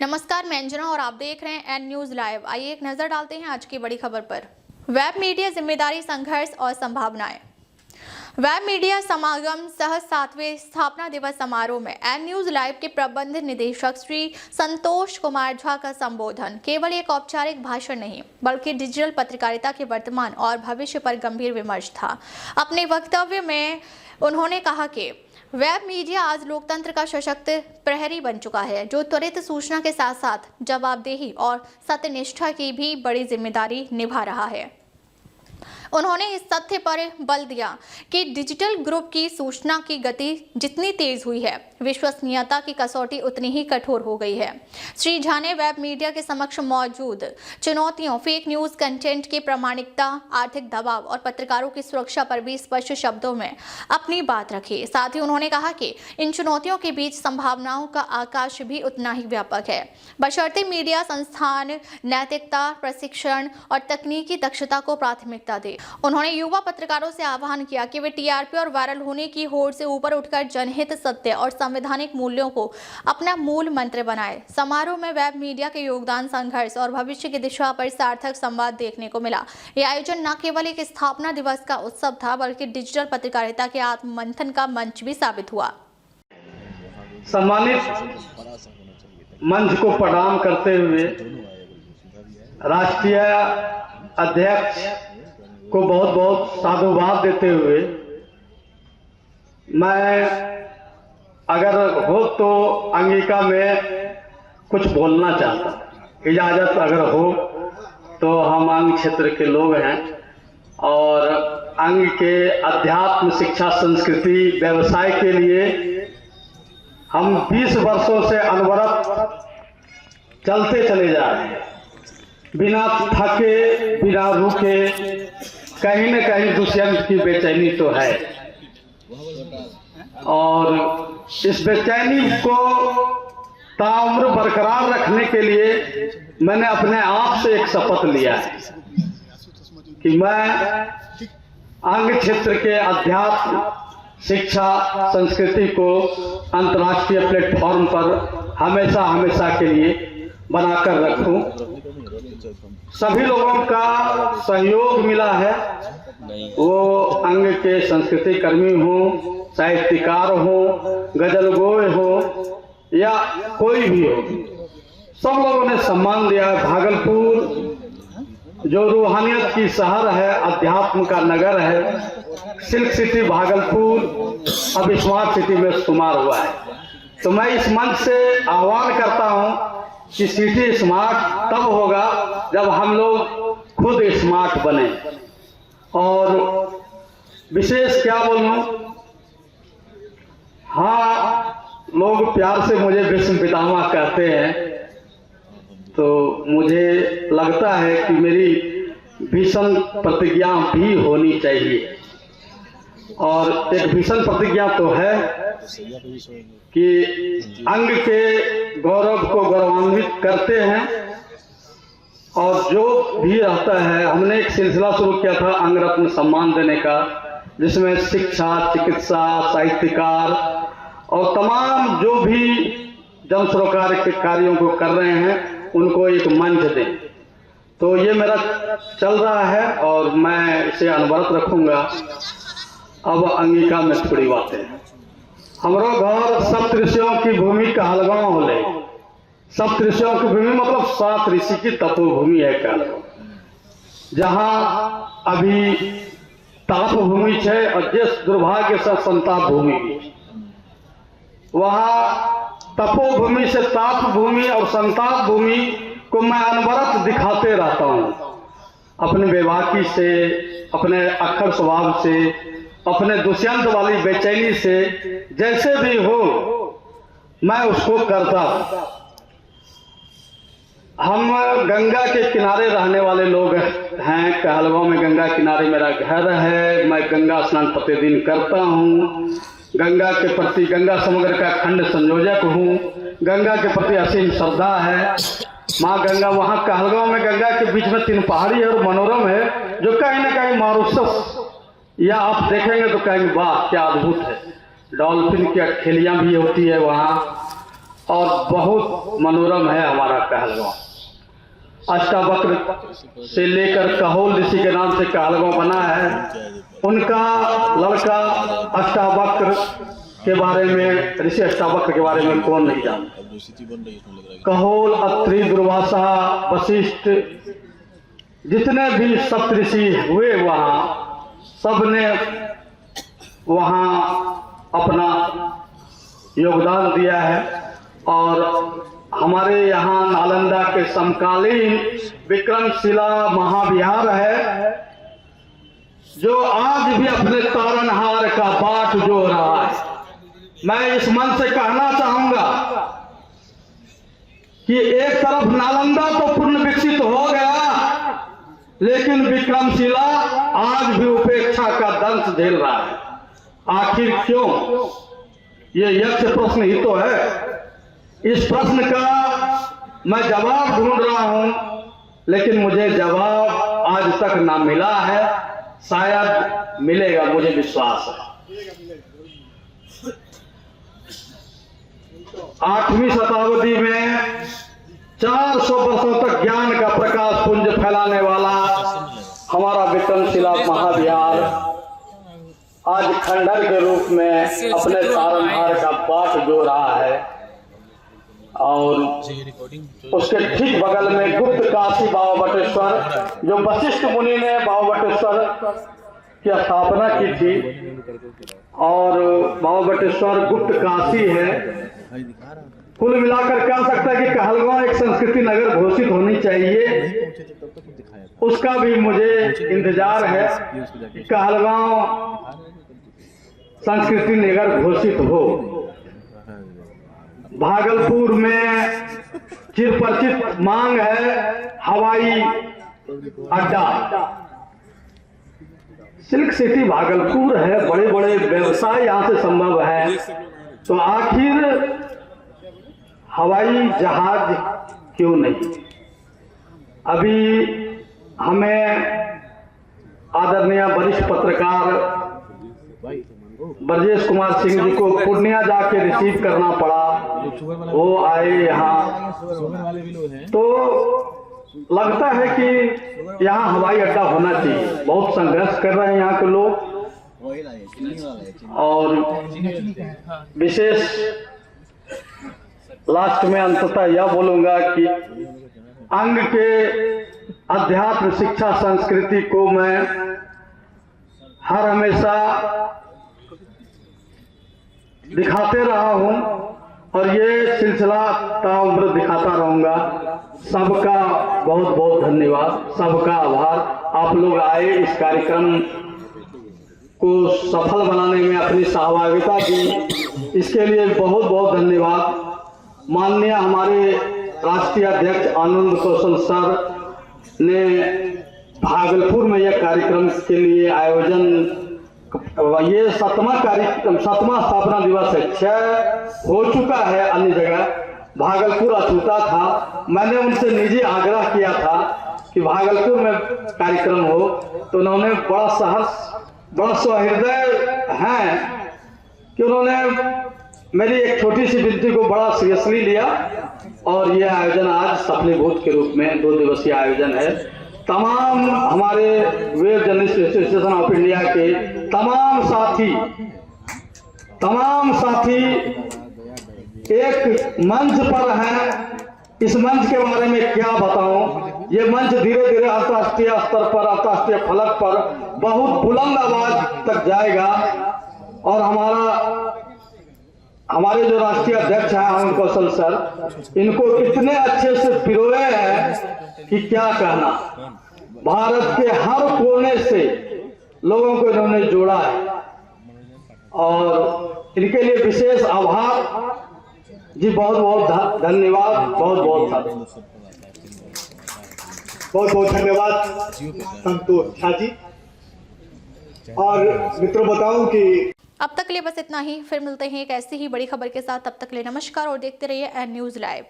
नमस्कार, मैं अंजना और आप देख रहे हैं एन न्यूज लाइव। आइए एक नजर डालते हैं आज की बड़ी खबर पर। वेब मीडिया जिम्मेदारी, संघर्ष और संभावनाएं। वेब मीडिया समागम सह 7वें स्थापना दिवस समारोह में एन न्यूज लाइव के प्रबंध निदेशक श्री संतोष कुमार झा का संबोधन केवल एक औपचारिक भाषण नहीं बल्कि डिजिटल पत्रकारिता के वर्तमान और भविष्य पर गंभीर विमर्श था। अपने वक्तव्य में उन्होंने कहा कि वेब मीडिया आज लोकतंत्र का सशक्त प्रहरी बन चुका है, जो त्वरित सूचना के साथ साथ जवाबदेही और सत्यनिष्ठा की भी बड़ी जिम्मेदारी निभा रहा है। उन्होंने इस तथ्य पर बल दिया कि डिजिटल ग्रुप की सूचना की गति जितनी तेज हुई है, विश्वसनीयता की कसौटी उतनी ही कठोर हो गई है। श्री झा ने वेब मीडिया के समक्ष मौजूद चुनौतियों, फेक न्यूज कंटेंट की प्रामाणिकता, आर्थिक दबाव और पत्रकारों की सुरक्षा पर भी स्पष्ट शब्दों में अपनी बात रखी। साथ ही उन्होंने कहा कि इन चुनौतियों के बीच संभावनाओं का आकाश भी उतना ही व्यापक है, बशर्ते मीडिया संस्थान नैतिकता, प्रशिक्षण और तकनीकी दक्षता को प्राथमिकता दे। उन्होंने युवा पत्रकारों से आह्वान किया कि वे टीआरपी और वायरल होने की होड़ से ऊपर उठकर जनहित, सत्य और संवैधानिक मूल्यों को अपना मूल मंत्र बनाएं। समारोह में वेब मीडिया के योगदान, संघर्ष और भविष्य की दिशा पर सार्थक संवाद देखने को मिला। यह आयोजन न केवल एक स्थापना दिवस का उत्सव था बल्कि डिजिटल पत्रकारिता के आत्ममंथन का मंच भी साबित हुआ। सम्मानित मंच को प्रणाम करते हुए राष्ट्रीय अध्यक्ष को बहुत बहुत साधुवाद देते हुए मैं अगर हो तो अंगिका में कुछ बोलना चाहता, इजाजत अगर हो तो। हम अंग क्षेत्र के लोग हैं और अंग के अध्यात्म, शिक्षा, संस्कृति, व्यवसाय के लिए हम 20 वर्षों से अनवरत चलते चले जा रहे हैं, बिना थके, बिना रुके। कहीं न कहीं दुष्यंत की बेचैनी तो है और इस बेचैनी को ताउम्र बरकरार रखने के लिए मैंने अपने आप से एक शपथ लिया है कि मैं अंग क्षेत्र के अध्यात्म, शिक्षा, संस्कृति को अंतर्राष्ट्रीय प्लेटफॉर्म पर हमेशा हमेशा के लिए बनाकर रखूं। सभी लोगों का सहयोग मिला है, वो अंग के संस्कृति कर्मी हो, साहित्यकार हो, गजलगोय हो या कोई भी हो, सब लोगों ने सम्मान दिया है। भागलपुर जो रूहानियत की शहर है, अध्यात्म का नगर है, सिल्क सिटी भागलपुर अब स्मार्ट सिटी में शुमार हुआ है। तो मैं इस मंच से आह्वान करता हूं कि सिटी स्मार्ट तब होगा जब हम लोग खुद स्मार्ट बने। और विशेष क्या बोलूं, हाँ, लोग प्यार से मुझे विश्व पितामह कहते हैं, तो मुझे लगता है कि मेरी भीषण प्रतिज्ञा भी होनी चाहिए। और एक भीषण प्रतिज्ञा तो है कि अंग के गौरव को गौरवान्वित करते हैं और जो भी रहता है, हमने एक सिलसिला शुरू किया था अंग रत्न सम्मान देने का, जिसमें शिक्षा, चिकित्सा, साहित्यकार और तमाम जो भी जन सरोकार के कार्यों को कर रहे हैं उनको एक मंच दें। तो ये मेरा चल रहा है और मैं इसे अनवरत रखूंगा। अब अंगिका में थोड़ी बातें हैं। हमरो घर सप्तऋषियों की भूमि कहलगांव होले। सप्तऋषियों की भूमि मतलब 7 ऋषि की तपोभूमि है कहलगांव, जहां अभी ताप भूमि है और जिस दुर्भाग्य से संताप भूमि भी, वहां तपोभूमि से ताप भूमि और संताप भूमि को मैं अनवरत दिखाते रहता हूं, अपने बेबाकी से, अपने अक्खर स्वभाव से, अपने दुष्यंत वाली बेचैनी से, जैसे भी हो मैं उसको करता हूं। हम गंगा के किनारे रहने वाले लोग हैं। कहलगांव में गंगा किनारे मेरा घर है। मैं गंगा स्नान प्रतिदिन करता हूं। गंगा के प्रति, गंगा समुद्र का खंड संयोजक हूं। गंगा के प्रति असीम श्रद्धा है। माँ गंगा, वहां कहलगांव में गंगा के बीच में 3 पहाड़ी है और मनोरम है, जो कहीं ना कहीं मारुसस, या आप देखेंगे तो कहेंगे वाह क्या अद्भुत है। डॉल्फिन की खेलियां भी होती है वहाँ, और बहुत मनोरम है हमारा कहलगांव। अष्टावक्र से लेकर कहोल ऋषि के नाम से कहलगांव बना है। उनका लड़का अष्टावक्र के बारे में, ऋषि अष्टावक्र के बारे में कौन नहीं जानता। कहोल, अत्रि, दुर्वासा, वशिष्ठ, जितने भी सप्तऋषि हुए वहाँ, सबने वहाँ अपना योगदान दिया है। और हमारे यहाँ नालंदा के समकालीन विक्रमशिला महाविहार है, जो आज भी अपने तारनहार का बाट जो रहा है। मैं इस मन से कहना चाहूंगा कि एक तरफ नालंदा तो पूर्ण विकसित हो गया, लेकिन विक्रमशिला आज भी उपेक्षा का दंश झेल रहा है। आखिर क्यों? ये यक्ष प्रश्न ही तो है। इस प्रश्न का मैं जवाब ढूंढ रहा हूं, लेकिन मुझे जवाब आज तक ना मिला है। शायद मिलेगा, मुझे विश्वास है। 8वीं शताब्दी में 400 वर्षों तक ज्ञान का प्रकाश पुंज फैलाने वाला हमारा विक्रमशिला महाविहार आज खंडहर के रूप में अपने तारनहार का बाट जो रहा है। और उसके ठीक बगल में गुप्त काशी बाबा बटेश्वर, जो वशिष्ठ मुनि ने बाबा बटेश्वर की स्थापना की थी। और बाबा बटेश्वर गुप्त काशी है। कुल मिलाकर कह सकता है कि कहलगांव एक संस्कृति नगर घोषित होनी चाहिए। उसका भी मुझे इंतजार है कि कहलगांव संस्कृति नगर घोषित हो। भागलपुर में चिरपरिचित मांग है हवाई अड्डा। सिल्क सिटी भागलपुर है, बड़े बड़े व्यवसाय यहाँ से संभव है, तो आखिर हवाई जहाज क्यों नहीं? अभी हमें आदरणीय वरिष्ठ पत्रकार ब्रजेश कुमार सिंह जी को पूर्णिया जाके रिसीव करना पड़ा। वो आए यहाँ, तो लगता है कि यहाँ हवाई अड्डा होना चाहिए। बहुत संघर्ष कर रहे हैं यहाँ के लोग। और विशेष लास्ट में अंततः यह बोलूंगा कि अंग के अध्यात्म, शिक्षा, संस्कृति को मैं हर हमेशा दिखाते रहा हूं और ये सिलसिला ताउम्र दिखाता रहूंगा। सबका बहुत बहुत धन्यवाद, सबका आभार। आप लोग आए, इस कार्यक्रम को सफल बनाने में अपनी सहभागिता दी, इसके लिए बहुत बहुत धन्यवाद। माननीय हमारे राष्ट्रीय अध्यक्ष आनंद कौशल सर ने भागलपुर में यह कार्यक्रम के लिए आयोजन, ये 7वां कार्यक्रम, 7वां स्थापना दिवस है। 6 हो चुका है अन्य जगह, भागलपुर अछूता था। मैंने उनसे निजी आग्रह किया था कि भागलपुर में कार्यक्रम हो, तो उन्होंने बड़ा साहस, बड़ा सहृदय हैं कि उन्होंने मेरी एक छोटी सी विनती को बड़ा सीरियसली लिया और यह आयोजन आज सफलीभूत के रूप में 2 दिवसीय आयोजन है। तमाम हमारे web journalist association of India के तमाम साथी एक मंच पर हैं। इस मंच के बारे में क्या बताऊं? ये मंच धीरे धीरे अंतर्राष्ट्रीय स्तर पर, अंतर्राष्ट्रीय फलक पर बहुत बुलंद आवाज तक जाएगा। और हमारे जो राष्ट्रीय अध्यक्ष हैं आनंद कौशल सर, इनको इतने अच्छे से पिरोए हैं कि क्या कहना। भारत के हर कोने से लोगों को इन्होंने जोड़ा है और इनके लिए विशेष आभार जी। बहुत बहुत धन्यवाद, बहुत बहुत धन्यवाद संतोष झा जी। और मित्रों बताऊं कि अब तक के लिए बस इतना ही। फिर मिलते हैं एक ऐसी ही बड़ी खबर के साथ। तब तक के लिए नमस्कार और देखते रहिए एन न्यूज़ लाइव।